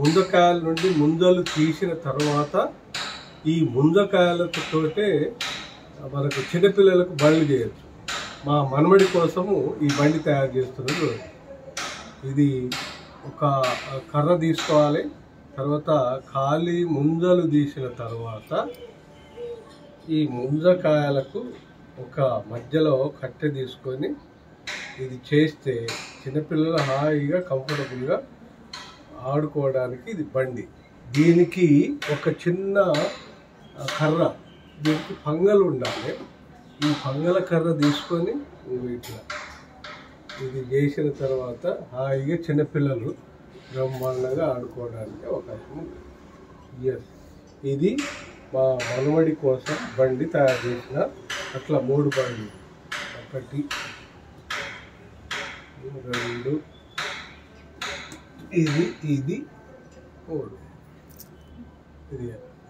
ముంజకాయల నుండి ముంజలు తీసిన తర్వాత ఈ ముంజకాయలతోటే మనకు చిన్నపిల్లలకు బండ్లు చేయొచ్చు. మా మనమడి కోసము ఈ బండి తయారు చేస్తున్నారు. ఇది ఒక కర్ర తీసుకోవాలి. తర్వాత ఖాళీ ముంజలు తీసిన తర్వాత ఈ ముంజకాయలకు ఒక మధ్యలో కట్టె తీసుకొని ఇది చేస్తే చిన్నపిల్లలు హాయిగా కంఫర్టబుల్గా ఆడుకోవడానికి ఇది బండి. దీనికి ఒక చిన్న కర్ర, దీనికి పంగలు ఉండాలి. ఈ పంగల కర్ర తీసుకొని ఇట్లా ఇది చేసిన తర్వాత హాయిగా చిన్నపిల్లలు బ్రహ్మాండంగా ఆడుకోవడానికి అవకాశం ఉంటుంది. ఇది మా మనవడి కోసం బండి తయారు చేసిన అట్లా 3 బండ్లు, 1 2 ఇది 3 ఇది